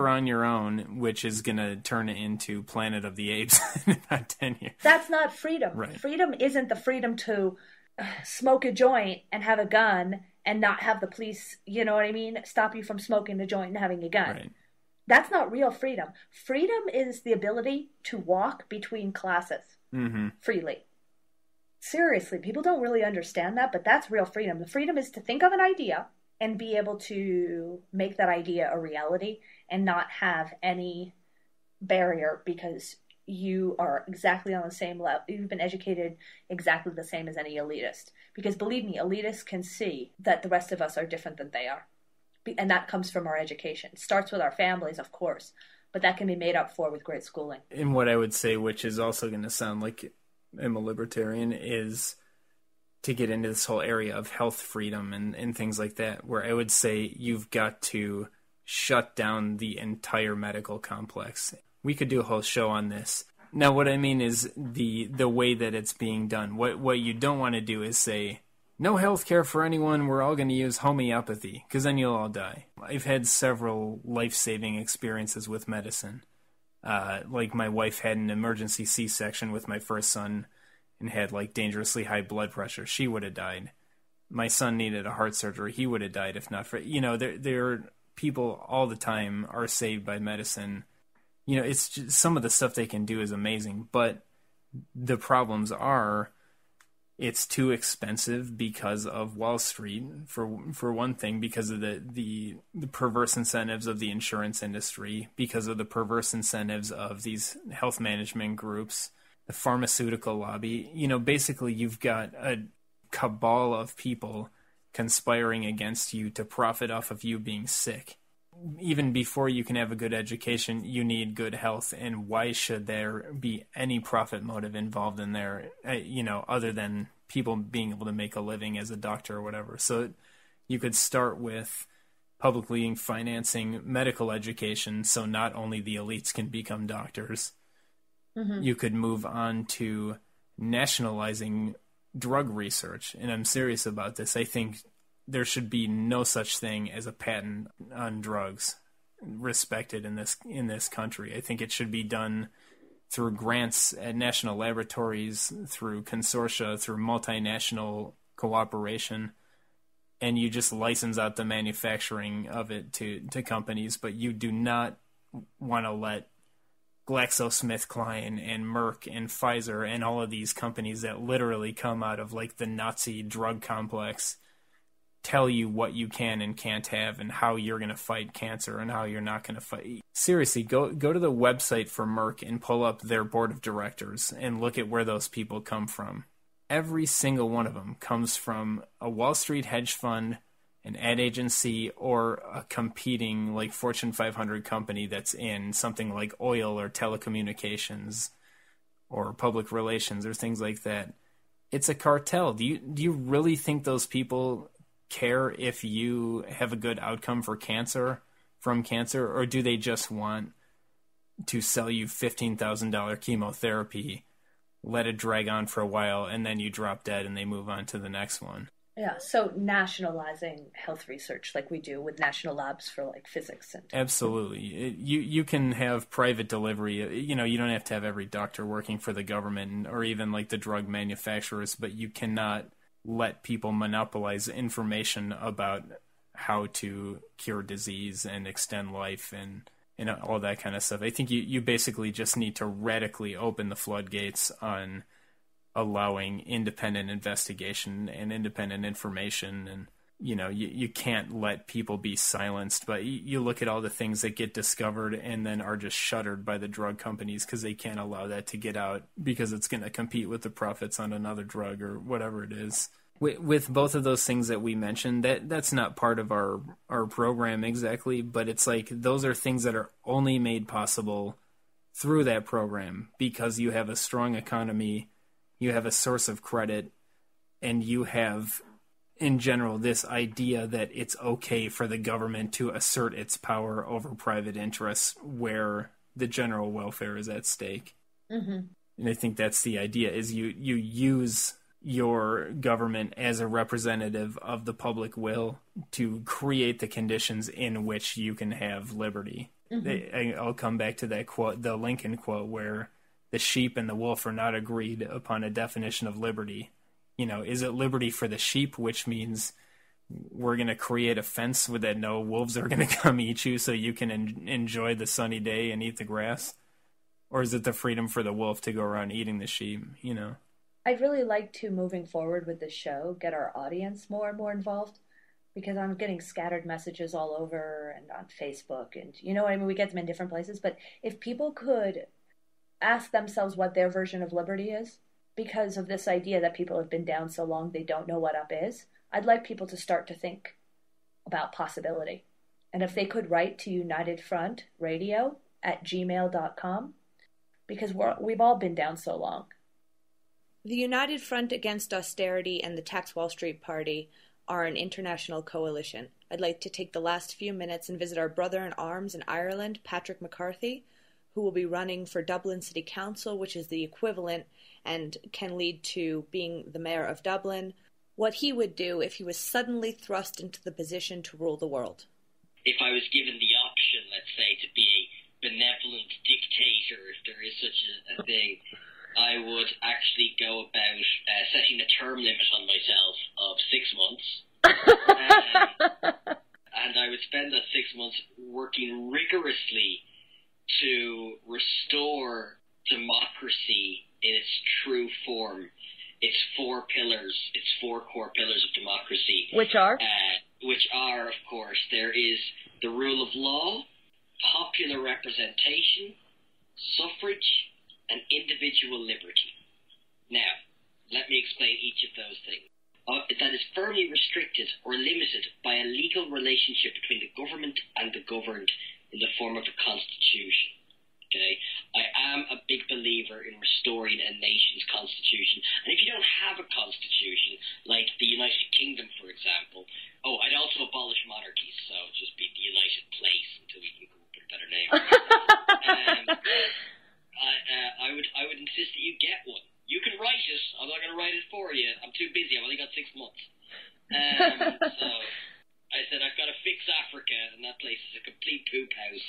S2: on your own, which is going to turn it into Planet of the Apes in about 10 years.
S3: That's not freedom.
S2: Right.
S3: Freedom isn't the freedom to smoke a joint and have a gun and not have the police, stop you from smoking the joint and having a gun. Right. That's not real freedom. Freedom is the ability to walk between classes freely. Seriously, people don't really understand that, but that's real freedom. The freedom is to think of an idea and be able to make that idea a reality and not have any barrier because you are exactly on the same level. You've been educated exactly the same as any elitist. Because believe me, elitists can see that the rest of us are different than they are. And that comes from our education. It starts with our families, of course, But that can be made up for with great schooling.
S2: And what I would say, which is also going to sound like I'm a libertarian, is to get into this whole area of health freedom and things like that, where I would say you've got to shut down the entire medical complex. We could do a whole show on this. Now, what I mean is the way that it's being done. What you don't want to do is say, no health care for anyone, we're all going to use homeopathy, because then you'll all die. I've had several life-saving experiences with medicine. Like my wife had an emergency C-section with my first son and had like dangerously high blood pressure. She would have died. My son needed a heart surgery. He would have died if not for, there are people all the time are saved by medicine. It's just, some of the stuff they can do is amazing, but the problems are it's too expensive because of Wall Street, for one thing, because of the perverse incentives of the insurance industry, because of the perverse incentives of these health management groups, the pharmaceutical lobby. Basically you've got a cabal of people conspiring against you to profit off of you being sick. Even before you can have a good education, you need good health. And why should there be any profit motive involved in there, other than people being able to make a living as a doctor or whatever? So you could start with publicly financing medical education so not only the elites can become doctors. Mm-hmm. You could move on to nationalizing drug research. And I'm serious about this. I think there should be no such thing as a patent on drugs respected in this country. I think it should be done through grants at national laboratories, through consortia, through multinational cooperation, and you just license out the manufacturing of it to companies, but you do not want to let GlaxoSmithKline and Merck and Pfizer and all of these companies that literally come out of like the Nazi drug complex tell you what you can and can't have and how you're going to fight cancer and how you're not going to fight. Seriously, go to the website for Merck and pull up their board of directors and look at where those people come from. Every single one of them comes from a Wall Street hedge fund, an ad agency, or a competing like Fortune 500 company that's in something like oil or telecommunications or public relations or things like that. It's a cartel. Do you really think those people care if you have a good outcome from cancer, or do they just want to sell you $15,000 chemotherapy, let it drag on for a while, and then you drop dead and they move on to the next one?
S3: Yeah, so nationalizing health research like we do with national labs for like physics.
S2: Absolutely. You can have private delivery. You don't have to have every doctor working for the government or even like the drug manufacturers, but you cannot let people monopolize information about how to cure disease and extend life and all that kind of stuff. I think you basically just need to radically open the floodgates on allowing independent investigation and independent information. And, you can't let people be silenced, but you look at all the things that get discovered and then are just shuttered by the drug companies because they can't allow that to get out because it's going to compete with the profits on another drug or whatever it is. With both of those things that we mentioned, that's not part of our program exactly, but it's like those are things that are only made possible through that program because you have a strong economy, you have a source of credit, and you have, in general, this idea that it's okay for the government to assert its power over private interests where the general welfare is at stake. Mm-hmm. And I think that's the idea, is you use your government as a representative of the public will to create the conditions in which you can have liberty. Mm-hmm. I'll come back to that quote, the Lincoln quote, where the sheep and the wolf are not agreed upon a definition of liberty. Is it liberty for the sheep, which means we're going to create a fence with that no wolves are going to come eat you so you can enjoy the sunny day and eat the grass? Or is it the freedom for the wolf to go around eating the sheep,
S3: I'd really like to, moving forward with this show, get our audience more and more involved, because I'm getting scattered messages all over and on Facebook, and we get them in different places. But if people could ask themselves what their version of liberty is, because of this idea that people have been down so long they don't know what up is, I'd like people to start to think about possibility. And if they could write to United Front Radio @gmail.com, because we've all been down so long.
S1: The United Front Against Austerity and the Tax Wall Street Party are an international coalition. I'd like to take the last few minutes and visit our brother-in-arms in Ireland, Patrick McCarthy, who will be running for Dublin City Council, which is the equivalent and can lead to being the mayor of Dublin, what he would do if he was suddenly thrust into the position to rule the world.
S4: If I was given the option, let's say, to be a benevolent dictator, if there is such a thing, I would actually go about setting a term limit on myself of 6 months. And I would spend that 6 months working rigorously to restore democracy in its true form. Its 4 pillars, its 4 core pillars of democracy.
S3: Which are?
S4: Of course, there is the rule of law, popular representation, suffrage, and individual liberty. Now, let me explain each of those things. That is firmly restricted or limited by a legal relationship between the government and the governed in the form of a constitution. Okay? I am a big believer in restoring a nation's constitution. And if you don't have a constitution, like the United Kingdom, for example, I'd also abolish monarchies, so just be the United Place until we can come up with a better name. I would insist that you get one. You can write it. I'm not going to write it for you. I'm too busy. I've only got 6 months. So I said I've got to fix Africa, and that place is a complete poop house.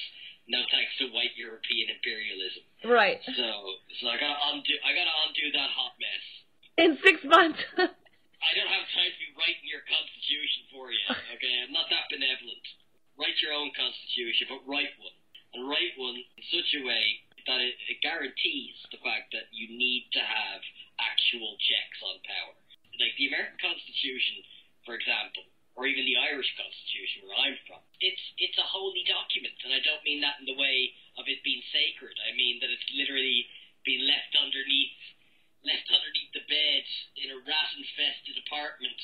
S4: No thanks to white European imperialism.
S3: Right.
S4: So I gotta undo that hot mess.
S3: In 6 months.
S4: I don't have time to be writing your constitution for you. Okay, I'm not that benevolent. Write your own constitution, but write one, and write one in such a way that it guarantees the fact that you need to have actual checks on power. Like the American Constitution, for example, or even the Irish Constitution, where I'm from. It's a holy document, and I don't mean that in the way of it being sacred. I mean that it's literally been left underneath the bed in a rat-infested apartment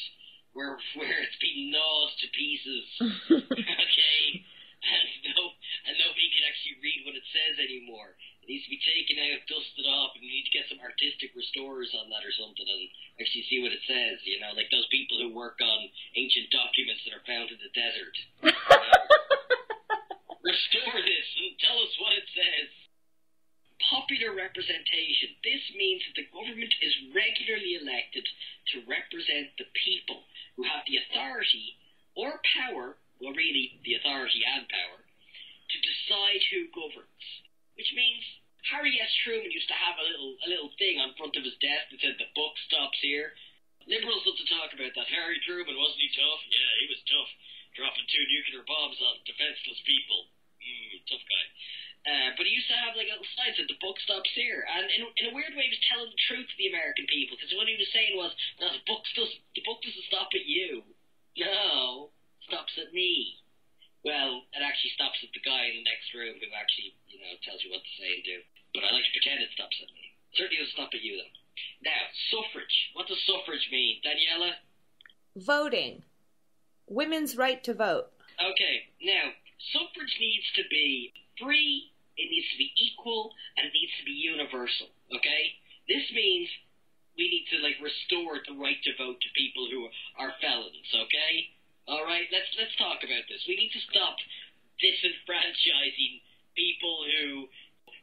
S4: where it's been gnawed to pieces. Okay? And nobody can actually read what it says anymore. It needs to be taken out, dusted off, and you need to get some artistic restorers on that or something and actually see what it says, like those people who work on ancient documents that are found in the desert. Restore this and tell us what it says. Popular representation. This means that the government is regularly elected to represent the people who have the authority or power, well really the authority and power, to decide who governs. Which means Harry S. Truman used to have a little thing on front of his desk that said the buck stops here. Liberals love to talk about that. Harry Truman, wasn't he tough? Yeah, he was tough. Dropping 2 nuclear bombs on defenseless people. Tough guy. But he used to have like a little sign that the buck stops here. And in a weird way, he was telling the truth to the American people. Because what he was saying was, no, the buck doesn't stop at you. No, it stops at me. Well, it actually stops at the guy in the next room who actually, tells you what to say and do. But I like to pretend it stops at me. It certainly doesn't stop at you, though. Now, suffrage. What does suffrage mean? Daniela?
S1: Voting. Women's right to vote.
S4: Okay, now, suffrage needs to be free, it needs to be equal, and it needs to be universal, okay? This means we need to, restore the right to vote to people who are felons, okay? All right, let's talk about this. We need to stop disenfranchising people who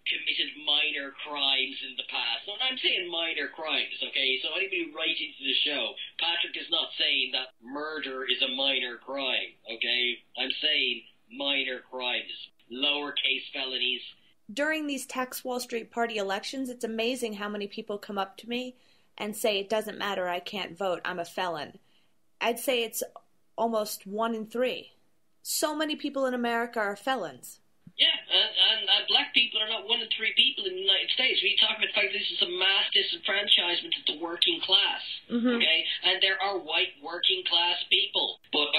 S4: committed minor crimes in the past. And I'm saying minor crimes, okay? So anybody writing to the show, Patrick is not saying that murder is a minor crime, okay? I'm saying minor crimes, lowercase felonies.
S1: During these Tax Wall Street Party elections, it's amazing how many people come up to me and say, it doesn't matter, I can't vote, I'm a felon. I'd say it's almost 1 in 3. So many people in America are felons.
S4: Yeah, and black people are not 1 in 3 people in the United States. We talk about the fact that this is a mass disenfranchisement of the working class, okay? And there are white working class people. But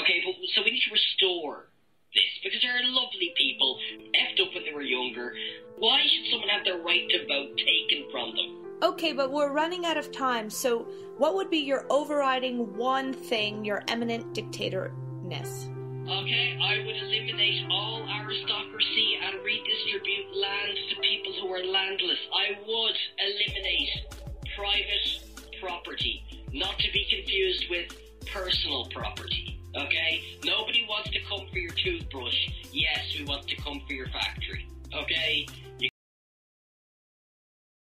S4: so we need to restore this, because there are lovely people who effed up when they were younger. Why should someone have their right to vote taken from them?
S1: Okay, but we're running out of time, so what would be your overriding one thing, your eminent dictatorness?
S4: Okay, I would eliminate all aristocracy and redistribute land to people who are landless. I would eliminate private property, not to be confused with personal property. Okay? Nobody wants to come for your toothbrush. Yes, we want to come for your factory. Okay?